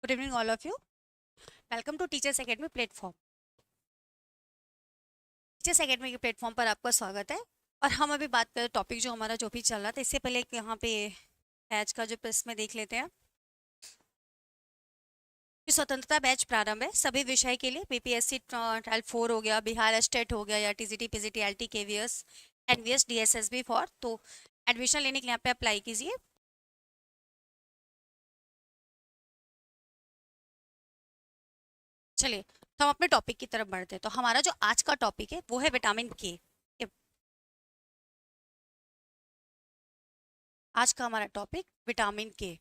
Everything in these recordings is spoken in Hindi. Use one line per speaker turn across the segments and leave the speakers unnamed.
Good evening, all of you. Welcome to Teachers Academy platform. Teachers academy के प्लेटफॉर्म पर आपका स्वागत है। और हम अभी बात करें टॉपिक जो हमारा जो भी चल रहा था, इससे पहले यहाँ पे बैच का जो प्रश्न में देख लेते हैं कि स्वतंत्रता बैच प्रारंभ है सभी विषय के लिए। बीपीएससी ट्रायल 4 हो गया, बिहार स्टेट हो गया, या TGT PGT LT KVS NVS DSSB 4। तो एडमिशन लेने के लिए यहाँ पे अप्लाई कीजिए। चलिए, तो हम अपने टॉपिक की तरफ बढ़ते हैं। तो हमारा जो आज का टॉपिक है वो है विटामिन के। आज का हमारा टॉपिक विटामिन के।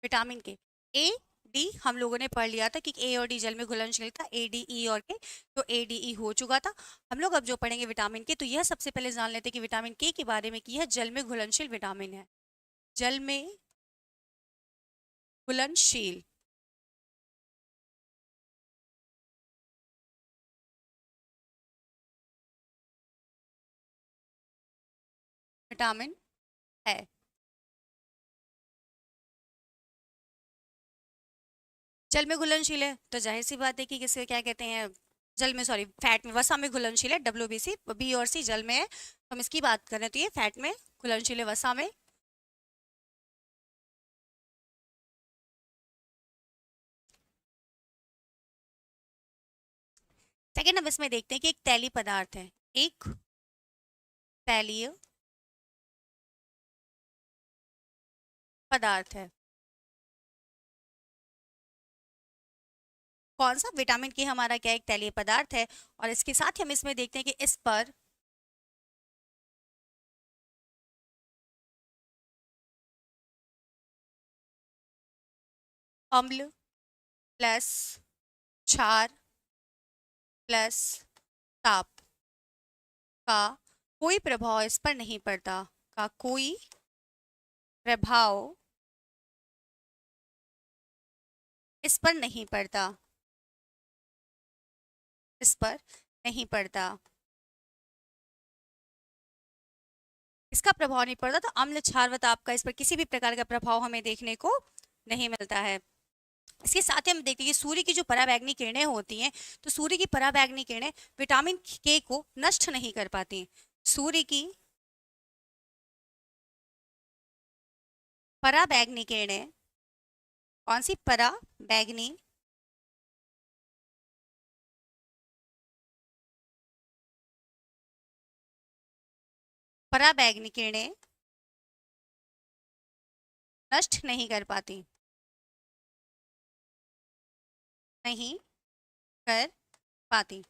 विटामिन के ए डी हम लोगों ने पढ़ लिया था कि ए और डी जल में घुलनशील था, ए डी ई और के। तो ए डी ई हो चुका था। हम लोग अब जो पढ़ेंगे विटामिन के, तो यह सबसे पहले जान लेते हैं कि विटामिन के बारे में कि यह जल में घुलनशील विटामिन है। जल में घुलनशील विटामिन है। जल में घुलनशील है तो जाहिर सी बात है कि किसे क्या कहते हैं, जल में, सॉरी, फैट में, वसा में घुलनशील है। WBC, बी और सी जल में है, तो हम इसकी बात कर रहे हैं। तो ये फैट में घुलनशील है, वसा में। सेकेंड, हम इसमें देखते हैं कि एक तैलीय पदार्थ है, एक तैलीय पदार्थ है। कौन सा? विटामिन के हमारा क्या एक तैलीय पदार्थ है। और इसके साथ ही हम इसमें देखते हैं कि इस पर अम्ल प्लस क्षार प्लस ताप का कोई प्रभाव इस पर नहीं पड़ता, का कोई प्रभाव इस पर नहीं पड़ता, इस पर नहीं पड़ता। इसका प्रभाव नहीं पड़ता तो अम्ल क्षार व ताप का इस पर किसी भी प्रकार का प्रभाव हमें देखने को नहीं मिलता है। इसके साथ ही हम देखते हैं कि सूर्य की जो पराबैंगनी किरणें होती हैं, तो सूर्य की पराबैंगनी किरणें विटामिन के को नष्ट नहीं कर पाती। सूर्य की पराबैंगनी किरणें, कौन सी? पराबैंगनी पराबैंगनी किरणें नष्ट नहीं कर पाती, नहीं कर पाती।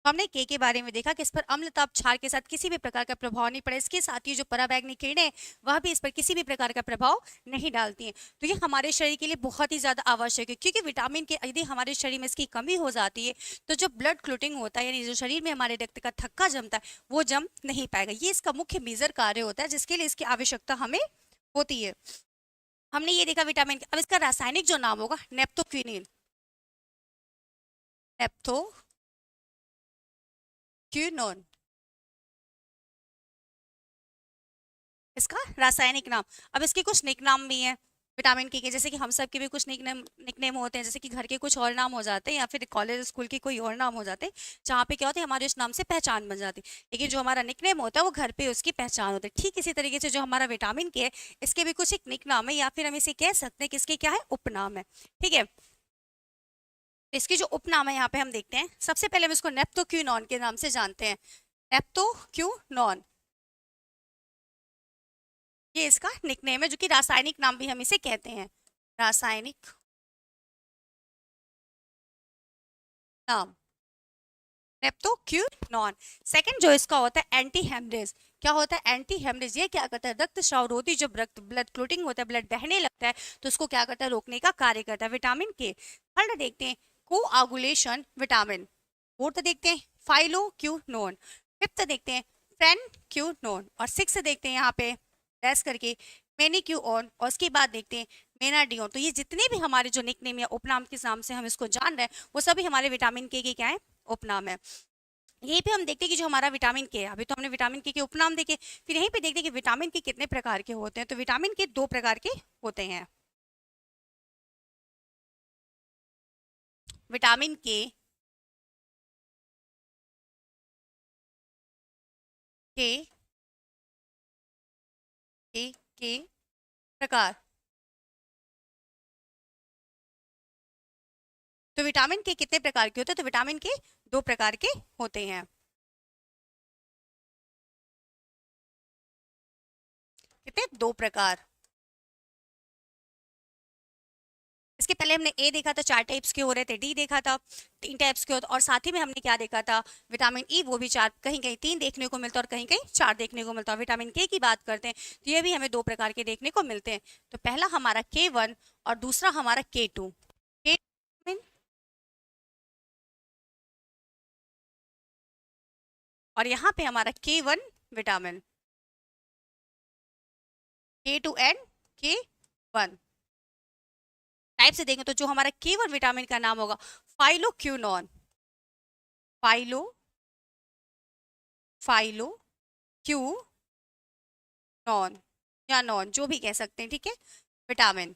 तो हमने के बारे में देखा कि इस पर अम्ल ताप क्षार के साथ किसी भी प्रकार का प्रभाव नहीं पड़ा। इसके साथ ही जो पराबैंगनी किरणें वह भी इस पर किसी भी प्रकार का प्रभाव नहीं डालती हैं। तो ये हमारे शरीर के लिए बहुत ही ज्यादा आवश्यक है, क्योंकि विटामिन के यदि हमारे शरीर में इसकी कमी हो जाती है तो जो ब्लड क्लोटिंग होता है, यानी जो शरीर में हमारे रक्त का थक्का जमता है, वो जम नहीं पाएगा। ये इसका मुख्य मेजर कार्य होता है, जिसके लिए इसकी आवश्यकता हमें होती है। हमने ये देखा विटामिन के। अब इसका रासायनिक जो नाम होगा नेप्थोक्विनिन, नेप्थोक्विनोन, इसका रासायनिक नाम। अब इसके कुछ निक नाम भी हैं विटामिन के, जैसे कि हम सब के भी कुछ निकनेम होते हैं, जैसे कि घर के कुछ और नाम हो जाते हैं, या फिर कॉलेज स्कूल के कोई और नाम हो जाते हैं, जहाँ पे क्या होता है, हमारे उस नाम से पहचान बन जाती है। लेकिन जो हमारा निकनेम होता है वो घर पे उसकी पहचान होती है। ठीक इसी तरीके से जो हमारा विटामिन के है, इसके भी कुछ एक निक नाम है, या फिर हम इसे कह सकते हैं कि इसके क्या है, उपनाम है। ठीक है, इसकी जो उपनाम है यहाँ पे हम देखते हैं। सबसे पहले हम इसको नेप्थोक्विनोन के नाम से जानते हैं। नेप्थोक्विनोन, ये इसका निकनेम है, जो कि रासायनिक नाम भी हम इसे कहते हैं, रासायनिक नाम नेप्थोक्विनोन। सेकंड जो इसका होता है एंटी हेमरेज। क्या होता है? Anti haemorrhage. ये क्या करता है? रक्त स्राव रोधी, जब रक्त ब्लड क्लोटिंग होता है, ब्लड बहने लगता है, तो उसको क्या करता है? रोकने का कार्य करता है विटामिन के। थर्ड देखते हैं कोआगुलेशन विटामिन। फोर्थ देखते हैं फाइलोक्विनोन। फिफ्थ देखते हैं फ्रेनक्विनोन। और सिक्स देखते हैं यहाँ पे डैश करके मेनिक्यूओन। और उसके बाद देखते हैं मेनाडियोन। तो ये जितने भी हमारे जो निकनेम या उपनाम के नाम से हम इसको जान रहे हैं, वो सभी हमारे विटामिन के क्या है? उपनाम है। यहीं पे हम देखते हैं कि जो हमारा विटामिन के है, अभी तो हमने विटामिन के उपनाम देखे, फिर यहीं पे देखते हैं कि विटामिन के कितने प्रकार के होते हैं। तो विटामिन के 2 प्रकार के होते हैं। विटामिन के के के प्रकार। तो विटामिन के कितने प्रकार के होते हैं? तो विटामिन के 2 प्रकार के होते हैं। कितने? 2 प्रकार। इसके पहले हमने ए देखा था, 4 टाइप्स के हो रहे थे, डी देखा था 3 टाइप्स के होते, और साथ ही में हमने क्या देखा था, विटामिन ई, वो भी 4, कहीं कहीं 3 देखने को मिलता है और कहीं कहीं 4 देखने को मिलता है। विटामिन के की बात करते हैं तो ये भी हमें 2 प्रकार के देखने को मिलते हैं। तो पहला हमारा K1 और दूसरा हमारा K2। के और यहाँ पे हमारा K1 vitamin, K2 and K1। Type से देखें तो जो हमारा K1 विटामिन का नाम होगा फाइलोक्यूनॉन। फाइलो फाइलो क्यू नॉन या नॉन, जो भी कह सकते हैं, ठीक है, विटामिन।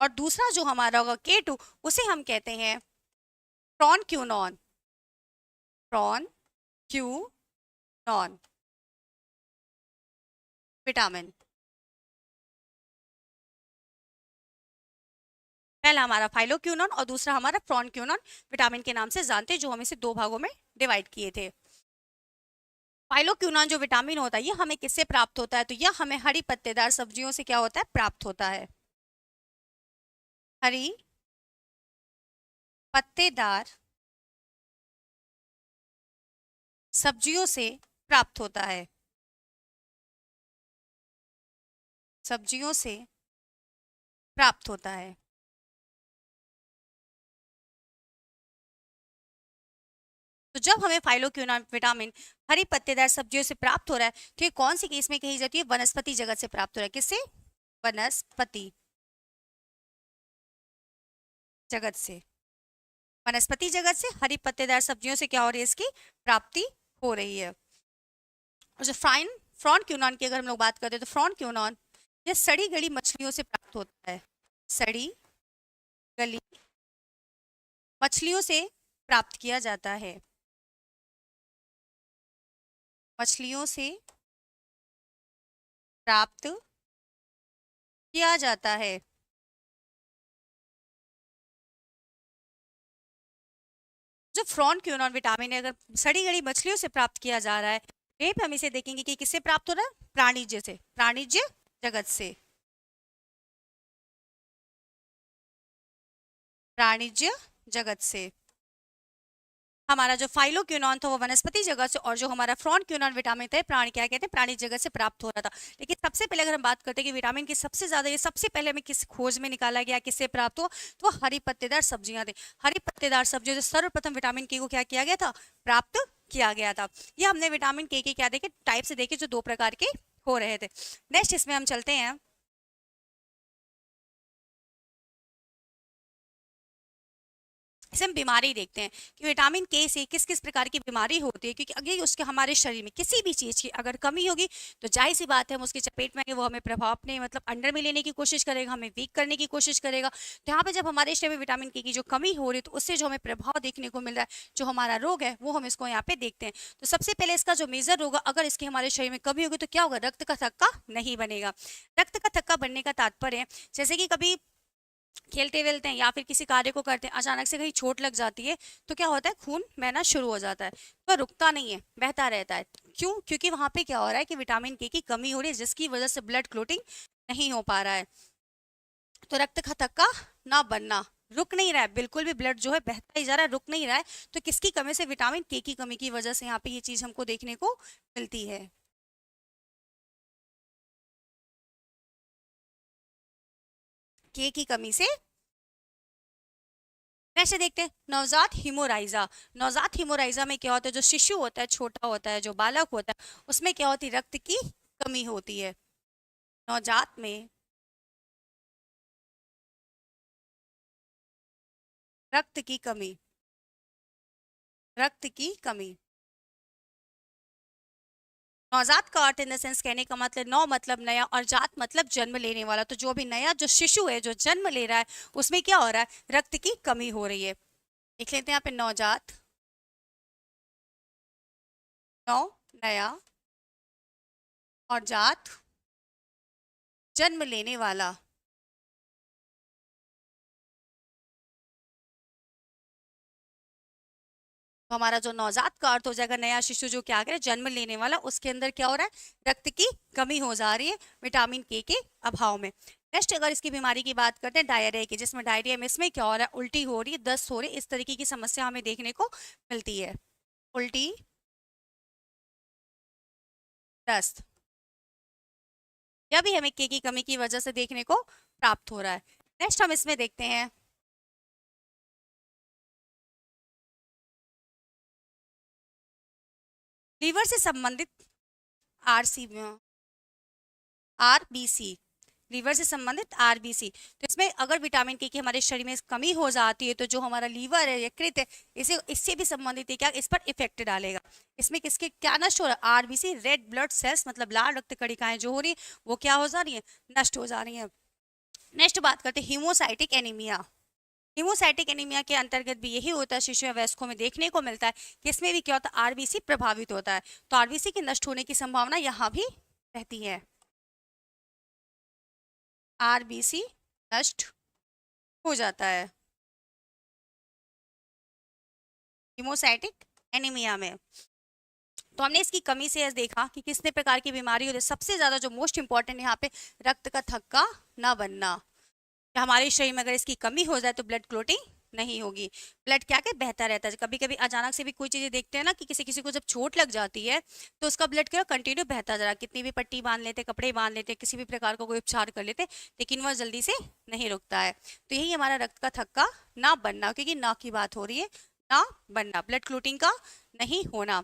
और दूसरा जो हमारा होगा K2, उसे हम कहते हैं प्रॉनक्यूनॉन। प्रॉनक्यूनॉन विटामिन। पहला हमारा फाइलोक्यूनॉन और दूसरा हमारा प्रॉनक्यूनॉन विटामिन के नाम से जानते हैं, जो हम इसे 2 भागों में डिवाइड किए थे। फाइलोक्यूनॉन जो विटामिन होता है, ये हमें किससे प्राप्त होता है? तो यह हमें हरी पत्तेदार सब्जियों से क्या होता है? प्राप्त होता है। हरी पत्तेदार सब्जियों से प्राप्त होता है। सब्जियों से प्राप्त होता है। तो जब हमें फाइलोक्विनोन विटामिन हरी पत्तेदार सब्जियों से प्राप्त हो रहा है, तो ये कौन सी केस में कही जाती है? वनस्पति जगत से प्राप्त हो रहा है। किससे? वनस्पति जगत से। वनस्पति जगत से हरी पत्तेदार सब्जियों से क्या हो रही है? इसकी प्राप्ति हो रही है। और जो फ्रॉनक्यूनॉन की अगर हम लोग बात करते हैं, तो फ्रॉनक्यूनॉन ये सड़ी गली मछलियों से प्राप्त होता है। सड़ी गली मछलियों से प्राप्त किया जाता है। मछलियों से प्राप्त किया जाता है। जो फ्रॉनक्यूनॉन विटामिन है, अगर सड़ी गली मछलियों से प्राप्त किया जा रहा है, यहीं पे हम इसे देखेंगे कि किससे प्राप्त हो रहा है? प्राणिज्य से, प्राणिज्य जगत से। प्राणिज्य जगत से हमारा जो फाइलोक्यूनॉन था वो वनस्पति जगत से, और जो हमारा फ्रॉनक्यूनॉन विटामिन था प्राण क्या कहते हैं? प्राणी जगत से प्राप्त हो रहा था। लेकिन सबसे पहले अगर हम बात करते हैं कि विटामिन की सबसे ज्यादा, ये सबसे पहले हमें किस खोज में निकाला गया, किससे प्राप्त हुआ? तो वो हरी पत्तेदार सब्जियां थी। हरी पत्तेदार सब्जियों से सर्वप्रथम विटामिन के को क्या किया गया था? प्राप्त किया गया था। ये हमने विटामिन के क्या देखे? टाइप से देखे, जो 2 प्रकार के हो रहे थे। नेक्स्ट इसमें हम चलते हैं, इसे हम बीमारी देखते हैं कि विटामिन के से किस किस प्रकार की बीमारी होती है। क्योंकि अगर उसके हमारे शरीर में किसी भी चीज़ की अगर कमी होगी, तो जाहिर सी बात है हम उसकी चपेट में आएंगे, वो हमें प्रभाव अपने मतलब अंडर में लेने की कोशिश करेगा, हमें वीक करने की कोशिश करेगा। तो यहाँ पे जब हमारे शरीर में विटामिन के की जो कमी हो रही है, तो उससे जो हमें प्रभाव देखने को मिल रहा है, जो हमारा रोग है, वो हम इसको यहाँ पे देखते हैं। तो सबसे पहले इसका जो मेजर होगा, अगर इसके हमारे शरीर में कमी होगी तो क्या होगा? रक्त का थक्का नहीं बनेगा। रक्त का थक्का बनने का तात्पर्य, जैसे कि कभी खेलते वेलते हैं या फिर किसी कार्य को करते हैं, अचानक से कहीं चोट लग जाती है, तो क्या होता है? खून बहना शुरू हो जाता है, पर रुकता नहीं है, बहता रहता है। क्यों? क्योंकि वहां पे क्या हो रहा है कि विटामिन के की कमी हो रही है, जिसकी वजह से ब्लड क्लोटिंग नहीं हो पा रहा है। तो रक्त का थक्का ना बनना, रुक नहीं रहा है, बिल्कुल भी ब्लड जो है बहता ही जा रहा है, रुक नहीं रहा है। तो किसकी कमी से? विटामिन के की कमी की वजह से यहाँ पे ये चीज हमको देखने को मिलती है। के की कमी से। वैसे देखते हैं नवजात हिमोराइजा। नवजात हिमोराइजा में क्या होता है? जो शिशु होता है, छोटा होता है, जो बालक होता है, उसमें क्या होती है? रक्त की कमी होती है। नवजात में रक्त की कमी, रक्त की कमी। नवजात का अर्थ इन द सेंस कहने का मतलब नौ मतलब नया और जात मतलब जन्म लेने वाला। तो जो भी नया जो शिशु है जो जन्म ले रहा है उसमें क्या हो रहा है, रक्त की कमी हो रही है। देख लेते हैं यहाँ पे नवजात, नौ नया और जात जन्म लेने वाला। तो हमारा जो नवजात का अर्थ हो जाएगा नया शिशु जो क्या करे जन्म लेने वाला, उसके अंदर क्या हो रहा है, रक्त की कमी हो जा रही है विटामिन के अभाव में। नेक्स्ट अगर इसकी बीमारी की बात करते हैं डायरिया की, जिसमें डायरिया में इसमें क्या हो रहा है, उल्टी हो रही है, दस्त हो रही है, इस तरीके की समस्या हमें देखने को मिलती है। उल्टी, दस्त, यह भी हमें के की कमी की वजह से देखने को प्राप्त हो रहा है। नेक्स्ट हम इसमें देखते हैं लीवर से संबंधित आरसी आरबीसी, लीवर से संबंधित आरबीसी। तो इसमें अगर विटामिन के की हमारे शरीर में कमी हो जाती है तो जो हमारा लीवर है यकृत है इसे इससे भी संबंधित है क्या, इस पर इफेक्ट डालेगा। इसमें किसके क्या नष्ट हो रहा है, आरबीसी रेड ब्लड सेल्स मतलब लाल रक्त कणिकाएं जो हो रही है वो क्या हो जा रही है, नष्ट हो जा रही है। नेक्स्ट बात करते हैं हीमोसाइटिक एनीमिया। हीमोसाइटिक एनीमिया के अंतर्गत भी यही होता है, शिशु या वयस्कों में देखने को मिलता है कि इसमें भी क्या होता है, आरबीसी प्रभावित होता है। तो आरबीसी के नष्ट होने की संभावना यहाँ भी रहती है। आरबीसी नष्ट हो जाता है हीमोसाइटिक एनीमिया में। तो हमने इसकी कमी से देखा कि कितने प्रकार की बीमारी होती है। सबसे ज्यादा जो मोस्ट इंपॉर्टेंट यहाँ पे रक्त का थक्का ना बनना, हमारे शरीर में अगर इसकी कमी हो जाए तो ब्लड क्लोटिंग नहीं होगी, ब्लड क्या क्या बहता रहता है। कभी कभी अचानक से भी कोई चीजें देखते हैं ना कि किसी किसी को जब चोट लग जाती है तो उसका ब्लड क्या कंटिन्यू बहता जा रहा है, कितनी भी पट्टी बांध लेते, कपड़े बांध लेते, किसी भी प्रकार का कोई उपचार कर लेते, लेकिन वह जल्दी से नहीं रुकता है। तो यही हमारा रक्त का थक्का ना बनना, क्योंकि ना की बात हो रही है, ना बनना, ब्लड क्लोटिंग का नहीं होना।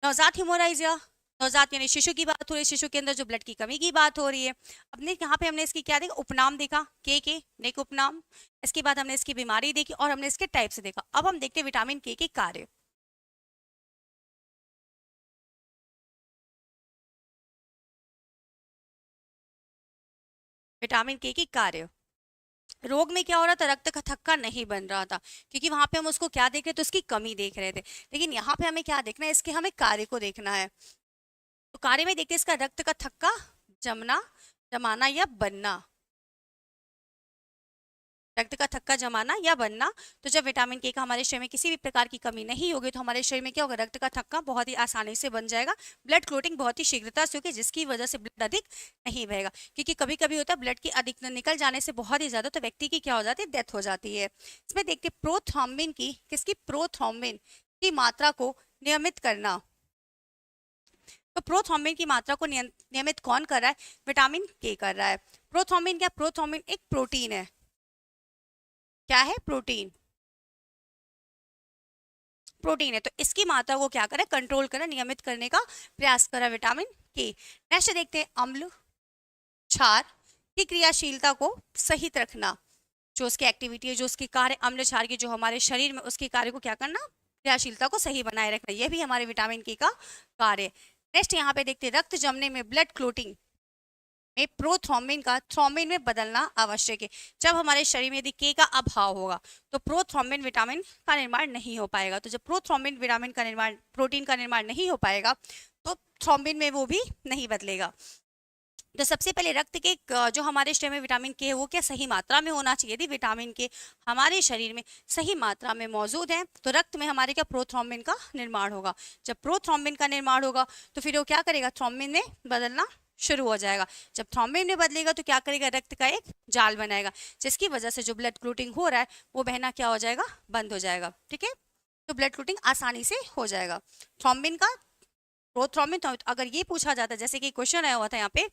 नवजात हिमोराइजिया, नवजात यानी शिशु की बात हो रही है, शिशु के अंदर जो ब्लड की कमी की बात हो रही है। अपने यहाँ पे हमने इसकी क्या देखा, उपनाम देखा के नेक उपनाम। इसके बाद हमने इसकी बीमारी देखी और हमने इसके टाइप से देखा। अब हम देखते हैं विटामिन के कार्य। विटामिन के की कार्य, रोग में क्या हो रहा था, रक्त का थक्का नहीं बन रहा था, क्योंकि वहां पे हम उसको क्या देख रहे थे, उसकी कमी देख रहे थे। लेकिन यहाँ पे हमें क्या देखना है, इसके हमें कार्य को देखना है। तो कार्य में देखते हैं इसका रक्त का थक्का जमना, जमाना या बनना, रक्त का थक्का जमाना या बनना। तो जब विटामिन के का हमारे शरीर में किसी भी प्रकार की कमी नहीं होगी तो हमारे शरीर में क्या होगा, रक्त का थक्का बहुत ही आसानी से बन जाएगा, ब्लड क्लोटिंग बहुत ही शीघ्रता से होगी, जिसकी वजह से ब्लड अधिक नहीं बहेगा। क्योंकि कभी कभी होता है ब्लड की अधिक निकल जाने से बहुत ही ज्यादा तो व्यक्ति की क्या हो जाती है, डेथ हो जाती है। इसमें देखते प्रोथ्रोम्बिन की, किसकी, प्रोथ्रोम्बिन की मात्रा को नियमित करना। तो प्रोथ्रोम्बिन की मात्रा को नियमित कौन कर रहा है, विटामिन के कर रहा है। प्रोथ्रोम्बिन क्या, प्रोथ्रोम्बिन एक प्रोटीन है, क्या है, प्रोटीन, प्रोटीन है। तो इसकी मात्रा को क्या करें, कंट्रोल करें, नियमित करने का प्रयास करें विटामिन के। नेक्स्ट देखते हैं अम्ल क्षार की क्रियाशीलता को सहित रखना, जो उसकी एक्टिविटी है, जो उसकी कार्य अम्ल क्षार की जो हमारे शरीर में उसके कार्य को क्या करना, क्रियाशीलता को सही बनाए रखना, यह भी हमारे विटामिन के का कार्य। नेक्स्ट यहाँ पे देखते हैं रक्त जमने में, ब्लड क्लोटिंग में प्रोथ्रोम्बिन का थ्रोम्बिन में बदलना आवश्यक है। जब हमारे शरीर में यदि के का अभाव होगा तो प्रोथ्रोम्बिन विटामिन का निर्माण नहीं हो पाएगा। तो जब प्रोथ्रोम्बिन विटामिन का निर्माण, प्रोटीन का निर्माण नहीं हो पाएगा तो थ्रोम्बिन में वो भी नहीं बदलेगा। तो सबसे पहले रक्त के जो हमारे शरीर में विटामिन के है वो क्या, सही मात्रा में होना चाहिए। यदि विटामिन के हमारे शरीर में सही मात्रा में मौजूद है तो रक्त में हमारे क्या, प्रोथ्रोम्बिन का निर्माण होगा। जब प्रोथ्रोम्बिन का निर्माण होगा तो फिर वो क्या करेगा, थ्रोम्बिन में बदलना शुरू हो जाएगा। जब थ्रोम्बिन में बदलेगा तो क्या करेगा, रक्त का एक जाल बनाएगा, जिसकी वजह से जो ब्लड क्लोटिंग हो रहा है वो बहना क्या हो जाएगा, बंद हो जाएगा। ठीक है, तो ब्लड क्लोटिंग आसानी से हो जाएगा। थ्रोम्बिन का, प्रोथ्रोम्बिन, तो अगर ये पूछा जाता है, जैसे कि क्वेश्चन आया हुआ था यहाँ पे,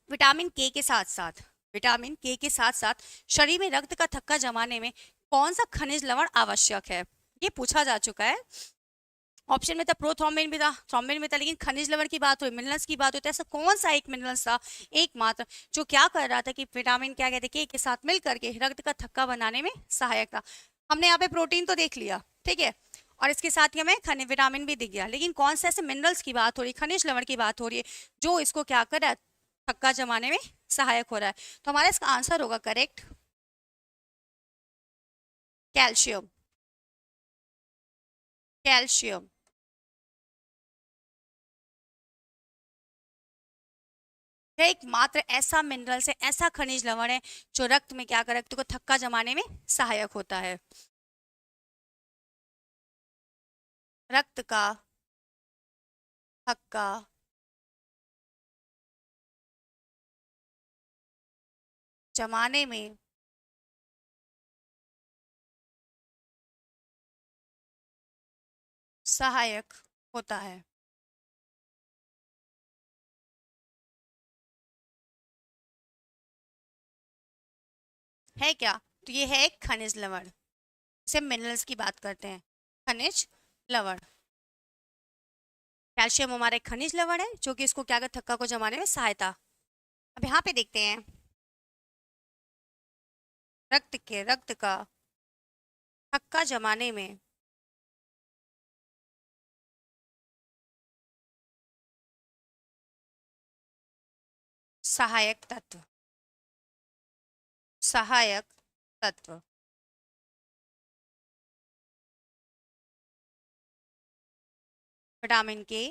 विटामिन के साथ साथ, विटामिन के साथ साथ शरीर में रक्त का थक्का जमाने में कौन सा खनिज लवण आवश्यक है, ये पूछा जा चुका है। ऑप्शन में था, प्रोथ्रोम्बिन भी था, थ्रोम्बिन भी था, लेकिन खनिज लवण की बात हुई, मिनरल्स की बात होती है, ऐसा कौन सा एक मिनरल्स था एकमात्र जो क्या कर रहा था कि विटामिन क्या कहते हैं के साथ मिल करके रक्त का थक्का बनाने में सहायक था। हमने यहाँ पे प्रोटीन तो देख लिया, ठीक है, और इसके साथ ही हमें खनिज विटामिन भी दिख गया, लेकिन कौन से ऐसे मिनरल्स की बात हो रही, खनिज लवण की बात हो रही है जो इसको क्या कर रहा है, थक्का जमाने में सहायक हो रहा है। तो हमारा इसका आंसर होगा करेक्ट कैल्शियम। कैल्शियम एकमात्र ऐसा मिनरल से ऐसा खनिज लवण है जो रक्त में क्या कर रक्त को थक्का जमाने में सहायक होता है। रक्त का थक्का जमाने में सहायक होता है क्या? तो ये है एक खनिज लवण, इसे मिनरल्स की बात करते हैं, खनिज लवण। कैल्शियम हमारा एक खनिज लवण है जो कि इसको क्या कर थक्का को जमाने में सहायता। अब यहाँ पे देखते हैं रक्त का थक्का जमाने में सहायक तत्व, सहायक तत्व विटामिन के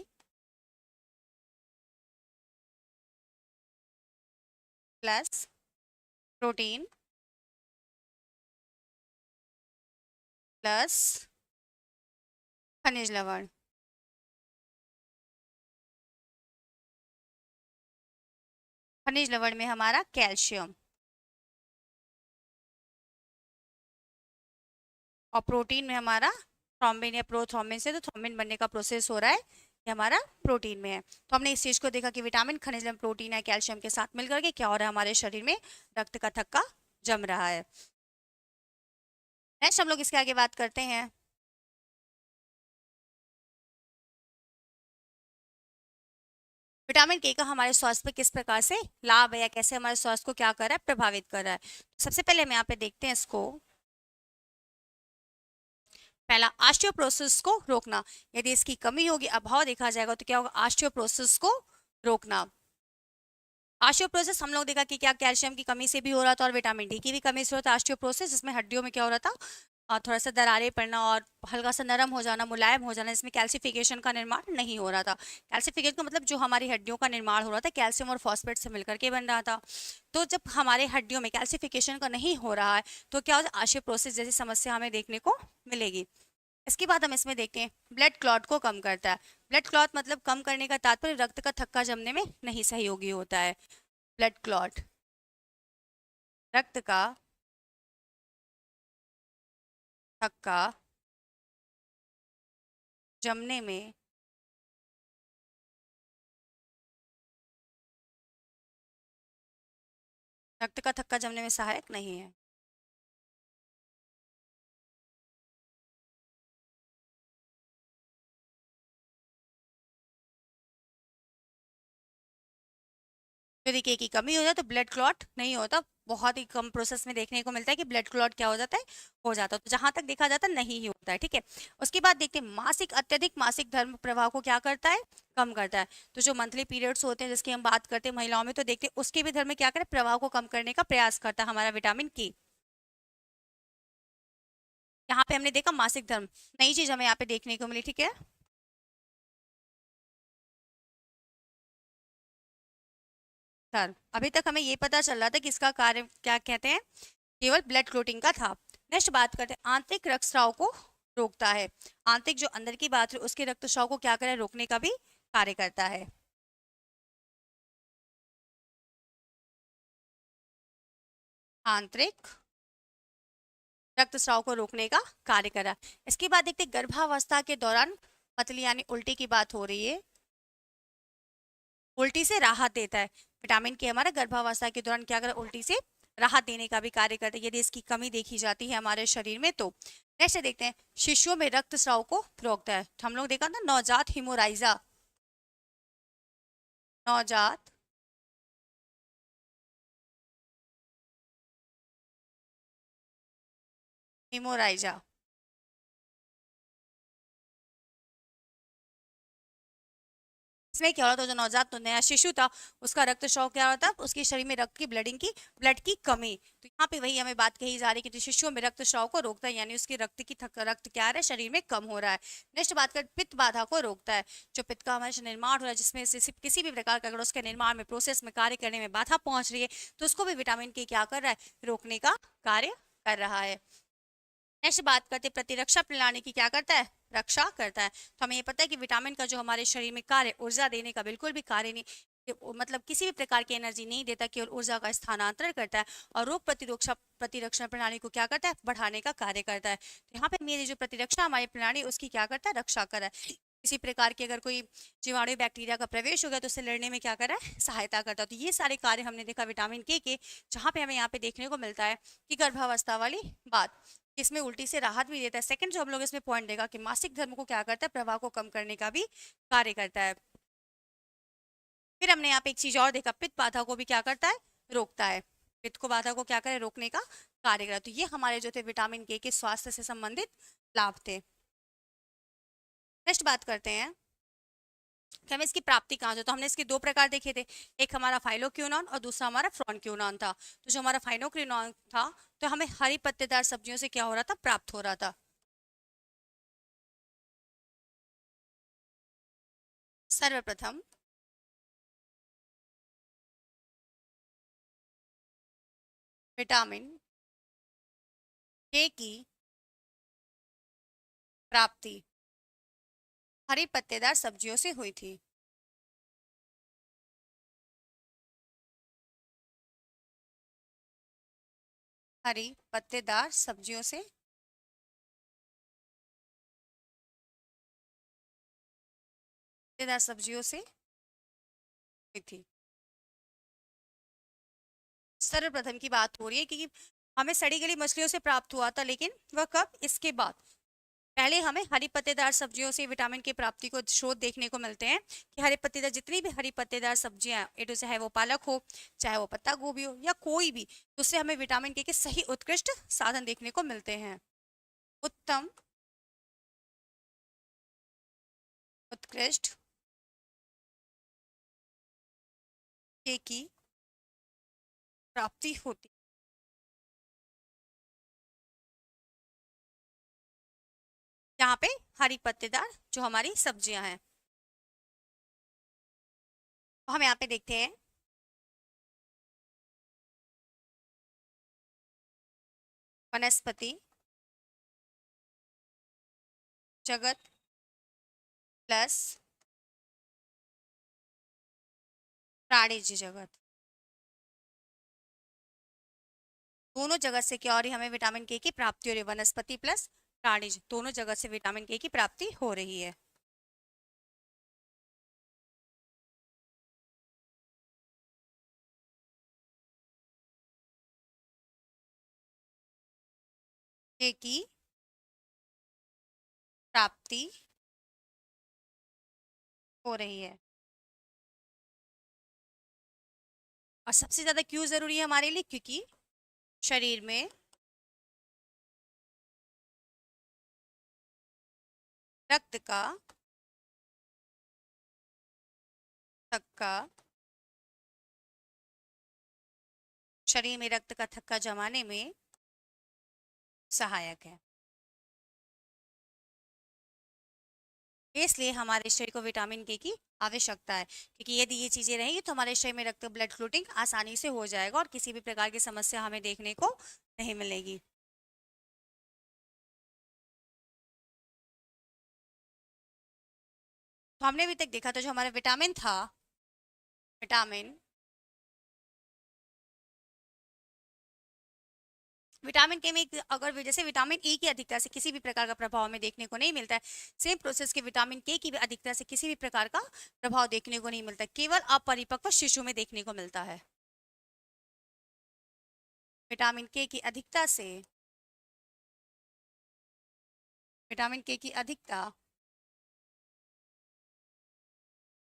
प्लस प्रोटीन प्लस खनिज लवण। खनिज लवण में हमारा कैल्शियम और प्रोटीन में हमारा थ्रोम्बिन या प्रोथ्रोम्बिन से, तो थ्रोम्बिन बनने का प्रोसेस हो रहा है, ये हमारा प्रोटीन में है। तो हमने इस चीज को देखा कि विटामिन खनिज लवण प्रोटीन या कैल्शियम के साथ मिलकर के क्या हो रहा है हमारे शरीर में रक्त का थक्का जम रहा है। नेक्स्ट हम लोग इसके आगे बात करते हैं विटामिन के का हमारे स्वास्थ्य पे किस प्रकार से लाभ है या कैसे हमारे स्वास्थ्य को क्या कर रहा है प्रभावित कर रहा है। सबसे पहले हम यहाँ पे देखते हैं इसको, पहला ऑस्टियोपोरोसिस को रोकना, यदि इसकी कमी होगी अभाव देखा जाएगा तो क्या होगा ऑस्टियोपोरोसिस को रोकना। ऑस्टियोपोरोसिस हम लोग देखा कि क्या कैल्शियम की कमी से भी हो रहा था और विटामिन डी की भी कमी से होता है ऑस्टियोपोरोसिस, जिसमें हड्डियों में क्या हो रहा था थोड़ा सा दरारें पड़ना और हल्का सा नरम हो जाना, मुलायम हो जाना, इसमें कैल्सिफिकेशन का निर्माण नहीं हो रहा था। कैल्सिफिकेशन का मतलब जो हमारी हड्डियों का निर्माण हो रहा था कैल्शियम और फॉस्फेट से मिलकर के बन रहा था। तो जब हमारे हड्डियों में कैल्सिफिकेशन का नहीं हो रहा है तो क्या होता है ऑस्टियोपोरोसिस जैसी समस्या हमें देखने को मिलेगी। इसके बाद हम इसमें देखते हैं ब्लड क्लॉट को कम करता है। ब्लड क्लॉट मतलब कम करने का तात्पर्य रक्त का थक्का जमने में नहीं सहयोगी होता है। ब्लड क्लॉट रक्त का थक्का जमने में रक्त का थक्का जमने में सहायक नहीं है। यदि के की कमी हो जाए तो ब्लड क्लॉट नहीं होता, बहुत ही कम प्रोसेस में देखने को मिलता है कि ब्लड क्लॉट क्या हो जाता है हो जाता है, तो जहां तक देखा जाता है नहीं ही होता है। ठीक है, उसके बाद देखते हैं मासिक अत्यधिक मासिक धर्म प्रवाह को क्या करता है कम करता है। तो जो मंथली पीरियड्स होते हैं जिसकी हम बात करते हैं महिलाओं में, तो देखते हैं उसके भी धर्म में क्या करे प्रवाह को कम करने का प्रयास करता है हमारा विटामिन के। यहाँ पे हमने देखा मासिक धर्म, नई चीज हमें यहाँ पे देखने को मिली। ठीक है, धर्म अभी तक हमें ये पता चल रहा था कि इसका कार्य क्या कहते हैं केवल ब्लड क्लोटिंग का था। नेक्स्ट बात करते हैं आंतरिक रक्तस्राव को रोकता है। आंतरिक जो अंदर की बात है उसके रक्तस्राव को क्या करे रोकने का भी कार्य करता है। आंतरिक रक्तस्राव को रोकने का कार्य करा। इसके बाद देखते हैं गर्भावस्था के दौरान पतली यानी उल्टी की बात हो रही है, उल्टी से राहत देता है। विटामिन के हमारा गर्भावस्था के दौरान क्या करा उल्टी से राहत देने का भी कार्य करता है यदि इसकी कमी देखी जाती है हमारे शरीर में तो। नेक्स्ट देखते हैं, शिशुओं में रक्तस्राव को रोकता है। हम लोग देखा ना नवजात हिमोराइजा, नवजात हिमोराइजा, इसमें क्या हो रहा था, जो नवजात तो नया शिशु था उसका रक्तस्राव क्या होता है, उसके शरीर में रक्त की ब्लड की कमी। तो यहाँ पे वही हमें बात कही जा रही है कि जो शिशुओं में रक्तस्राव को रोकता है यानी उसके रक्त क्या है शरीर में कम हो रहा है। नेक्स्ट बात कर, पित्त बाधा को रोकता है। जो पित्त का हमारे निर्माण हो रहा है जिसमें से किसी भी प्रकार का अगर उसके निर्माण में प्रोसेस में कार्य करने में बाधा पहुंच रही है तो उसको भी विटामिन के क्या कर रहा है, रोकने का कार्य कर रहा है। नेक्स्ट बात करते हैं, प्रतिरक्षा प्रणाली की क्या करता है, रक्षा करता है। तो हमें ये पता है कि विटामिन का जो हमारे शरीर में कार्य, ऊर्जा देने का बिल्कुल भी कार्य नहीं, मतलब किसी भी प्रकार की एनर्जी नहीं देता, केवल ऊर्जा का स्थानांतरण करता है और रोग प्रतिरक्षण प्रणाली को क्या करता है, बढ़ाने का कार्य करता है। तो यहाँ पे मेरी जो प्रतिरक्षा हमारी प्रणाली उसकी क्या करता है, रक्षा कर रहा है। किसी प्रकार के अगर कोई जीवाणु बैक्टीरिया का प्रवेश हो गया तो उससे लड़ने में क्या कर रहा है, सहायता करता है। तो ये सारे कार्य हमने देखा विटामिन के, जहाँ पे हमें यहाँ पे देखने को मिलता है कि गर्भावस्था वाली बात, इसमें उल्टी से राहत भी देता है। सेकंड जो हम लोग इसमें पॉइंट देगा कि मासिक धर्म को क्या करता है, प्रवाह को कम करने का भी कार्य करता है। फिर हमने यहाँ पे एक चीज और देखा, पित्त बाधा को भी क्या करता है, रोकता है। पित्त को बाधा को क्या करे, रोकने का कार्य करता है। तो ये हमारे जो थे विटामिन के स्वास्थ्य से संबंधित लाभ थे। नेक्स्ट बात करते हैं कि हमें इसकी प्राप्ति कहाँ से, तो हमने इसके दो प्रकार देखे थे, एक हमारा फाइलोक्विनोन और दूसरा हमारा फ्रॉनक्विनोन था। तो जो हमारा फाइलोक्विनोन था तो हमें हरी पत्तेदार सब्जियों से क्या हो रहा था, प्राप्त हो रहा था। सर्वप्रथम विटामिन के की प्राप्ति हरी पत्तेदार सब्जियों से हुई थी। हरी पत्तेदार सब्जियों से, पत्तेदार सब्जियों से हुई थी। सर्वप्रथम की बात हो रही है कि हमें सड़ी गली मछलियों से प्राप्त हुआ था, लेकिन वह कब, इसके बाद। पहले हमें हरी पत्तेदार सब्जियों से विटामिन की प्राप्ति को स्रोत देखने को मिलते हैं कि हरी पत्तेदार, जितनी भी हरी पत्तेदार सब्जियां हैं, चाहे वो पालक हो, चाहे वो पत्ता गोभी हो या कोई भी, तो उससे हमें विटामिन के सही उत्कृष्ट साधन देखने को मिलते हैं। उत्तम उत्कृष्ट के की प्राप्ति होती, यहाँ पे हरी पत्तेदार जो हमारी सब्जियां हैं। तो हम यहाँ पे देखते हैं वनस्पति जगत प्लस प्राणी जगत, दोनों जगत से क्या हो रही है, हमें विटामिन के की प्राप्ति हो रही है। वनस्पति प्लस प्राणीज, दोनों जगत से विटामिन के की प्राप्ति हो रही है। के की प्राप्ति हो रही है। और सबसे ज्यादा क्यों जरूरी है हमारे लिए, क्योंकि शरीर में रक्त का थक्का, शरीर में रक्त का थक्का जमाने में सहायक है। इसलिए हमारे शरीर को विटामिन के की आवश्यकता है, क्योंकि यदि ये चीजें रहेंगी तो हमारे शरीर में रक्त ब्लड फ्लूटिंग आसानी से हो जाएगा और किसी भी प्रकार की समस्या हमें देखने को नहीं मिलेगी। तो हमने अभी तक देखा था जो हमारा विटामिन था, विटामिन विटामिन के में अगर जैसे विटामिन ई की अधिकता से किसी भी प्रकार का प्रभाव हमें देखने को नहीं मिलता है, सेम प्रोसेस के विटामिन के की भी अधिकता से किसी भी प्रकार का प्रभाव देखने को नहीं मिलता, केवल अपरिपक्व शिशु में देखने को मिलता है। विटामिन के की अधिकता से, विटामिन के की अधिकता,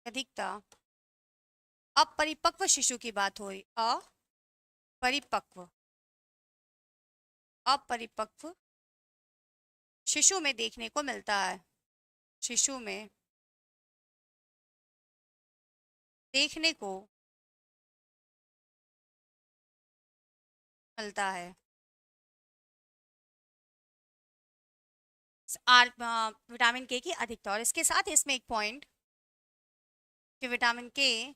अधिकता अपरिपक्व शिशु की बात हुई, अपरिपक्व, अपरिपक्व शिशु में देखने को मिलता है, शिशु में देखने को मिलता है। विटामिन के की अधिकता, और इसके साथ इसमें एक पॉइंट कि विटामिन के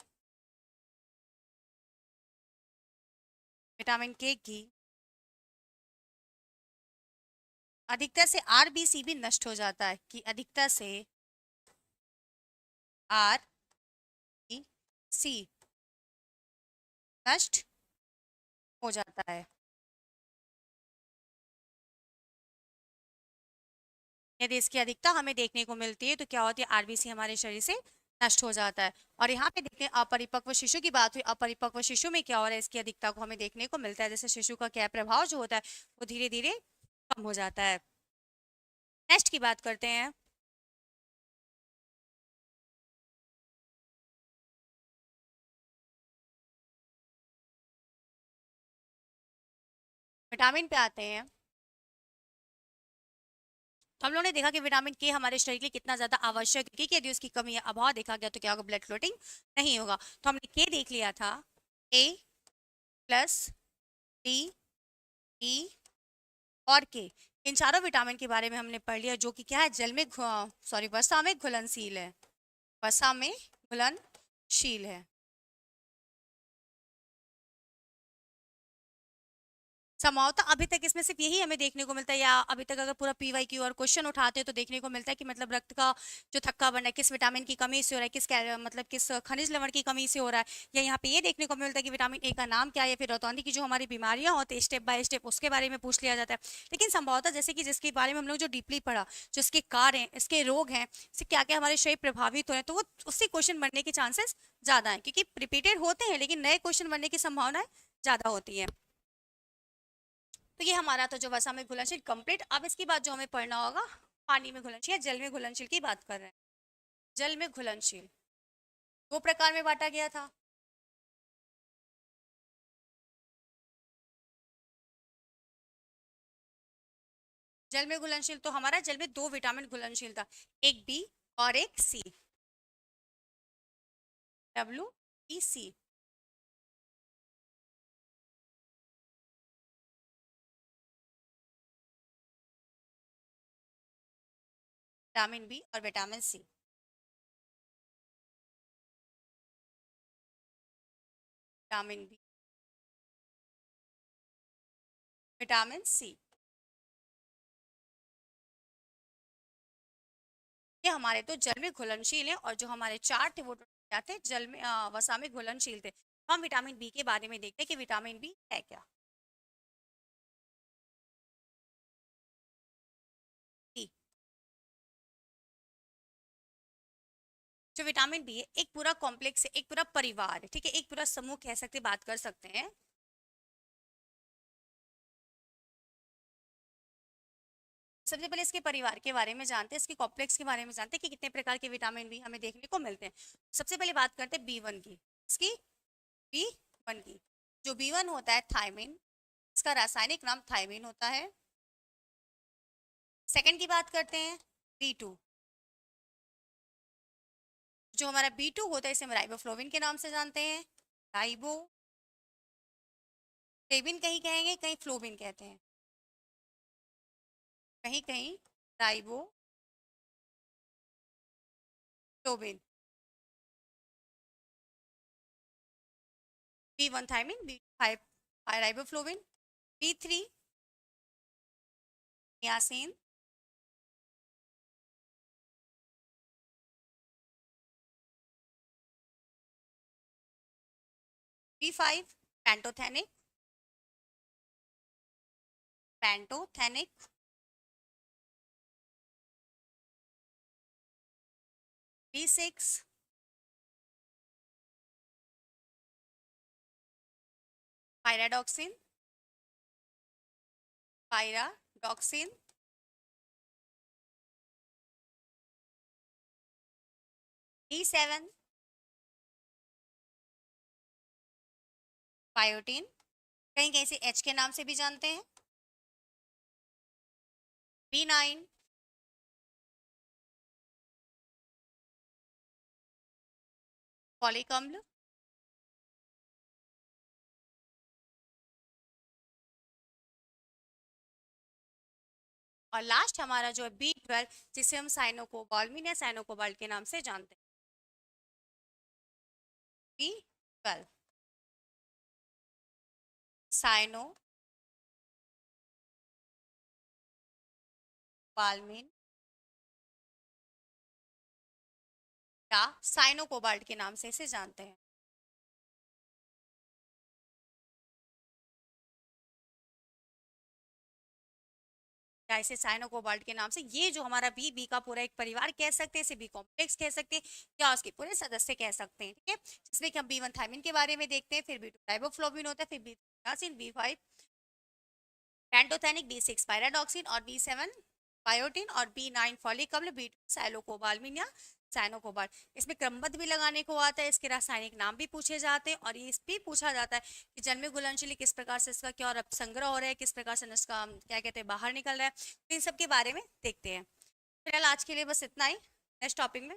की अधिकता से आरबीसी भी नष्ट हो जाता है, कि अधिकता से आर बी सी नष्ट हो जाता है। यदि इसकी अधिकता हमें देखने को मिलती है तो क्या होती है, आरबीसी हमारे शरीर से नष्ट हो जाता है। और यहाँ पे देखते हैं अपरिपक्व शिशु की बात हुई, अपरिपक्व शिशु में क्या हो रहा है, इसकी अधिकता को हमें देखने को मिलता है, जैसे शिशु का क्या प्रभाव जो होता है वो धीरे धीरे कम हो जाता है। नेक्स्ट की बात करते हैं। विटामिन पे आते हैं। तो हम लोगों ने देखा कि विटामिन के हमारे शरीर के लिए कितना ज्यादा आवश्यक है, क्योंकि यदि उसकी कमी या अभाव देखा गया तो क्या होगा, ब्लड क्लोटिंग नहीं होगा। तो हमने के देख लिया था, ए प्लस डी ई और के, इन चारों विटामिन के बारे में हमने पढ़ लिया, जो कि क्या है, जल में सॉरी वसा में घुलनशील है, वसा में घुलनशील है। संभवतः अभी तक इसमें सिर्फ यही हमें देखने को मिलता है, या अभी तक अगर पूरा पीवाईक्यू और क्वेश्चन उठाते हैं तो देखने को मिलता है कि मतलब रक्त का जो थक्का बनना है किस विटामिन की कमी से हो रहा है, मतलब किस खनिज लवण की कमी से हो रहा है, या यहाँ पे ये देखने को मिलता है कि विटामिन ए का नाम क्या है, या फिर रतौंधी की जो हमारी बीमारियां होती है स्टेप बाय स्टेप उसके बारे में पूछ लिया जाता है। लेकिन संभवतः जैसे कि जिसके बारे में हम लोग जो डीपली पढ़ा, जो इसके कार्य हैं, इसके रोग हैं, इससे क्या क्या हमारे शरीर प्रभावित हो रहे हैं, तो वो उससे क्वेश्चन बनने के चांसेस ज्यादा है, क्योंकि रिपीटेड होते हैं लेकिन नए क्वेश्चन बनने की संभावनाएं ज्यादा होती है। तो ये हमारा तो जो वसा में घुलनशील कंप्लीट। अब इसकी बात जो हमें पढ़ना होगा, पानी में घुलनशील या जल में घुलनशील की बात कर रहे हैं। जल में घुलनशील दो प्रकार में बांटा गया था। जल में घुलनशील तो हमारा जल में दो विटामिन घुलनशील था, एक बी और एक सी, WBC। विटामिन बी और vitamin C. Vitamin B, vitamin C, ये हमारे तो जल में घुलनशील है, और जो हमारे चार थे वो क्या थे, जल में वसा में घुलनशील थे। हम विटामिन बी के बारे में देखते हैं कि विटामिन बी है क्या। बी, जो विटामिन बी है एक पूरा कॉम्प्लेक्स है, एक पूरा परिवार है, ठीक है, एक पूरा समूह कह सकते, बात कर सकते हैं। सबसे पहले इसके परिवार के बारे में जानते हैं, इसके कॉम्प्लेक्स के बारे में जानते हैं कि कितने प्रकार के विटामिन बी हमें देखने को मिलते हैं। सबसे पहले बात करते हैं B1 की, इसकी B1 की। जो B1 होता है थायमिन, इसका रासायनिक नाम थायमिन होता है। सेकंड की बात करते हैं B2। जो हमारा B2 होता है इसे हम राइबोफ्लोविन के नाम से जानते हैं। राइबो फ्लेविन कहीं कहेंगे, कहीं फ्लोविन कहते हैं, कहीं कहीं riboflavin. B1 thiamine, B5 riboflavin, B3 niacin, B5 pantothenic, pantothenic, B6 pyridoxine, pyridoxine, B7 biotin, कहीं कहीं से H के नाम से भी जानते हैं, B9 फॉलिक अम्ल, और लास्ट हमारा जो है B12 जिसे हम साइनोकोबाल्मिन या साइनोकोबाल्ट के नाम से जानते हैं, B12 साइनोबाल्मिन या साइनोकोबाल्ट के नाम से इसे जानते हैं। या इसे साइनोकोबाल्ट के नाम से, ये जो हमारा बी का पूरा एक परिवार कह सकते हैं, इसे बी कॉम्प्लेक्स कह सकते हैं, या उसके पूरे सदस्य कह सकते हैं। ठीक है, जिसमें कि हम B1 थायमिन के बारे में देखते हैं, फिर B2 राइबोफ्लोविन होता है, फिर B3 B5 पैंटोथेनिक, B6 पायराडॉक्सिन और B7 बायोटिन और B9 फॉलिक अम्ल, B2 साइलोकोबाल्मिन या साइनोकोबाल्ट। इसमें क्रमबद्ध भी लगाने को आता है, इसके रासायनिक नाम भी पूछे जाते हैं, और ये इस भी पूछा जाता है कि जल में घुलनशील किस प्रकार से इसका क्या और संग्रह हो रहा है, किस प्रकार से इसका क्या कहते हैं बाहर निकल रहा है, तो इन सब के बारे में देखते हैं। फिलहाल आज के लिए बस इतना ही, नेक्स्ट टॉपिक में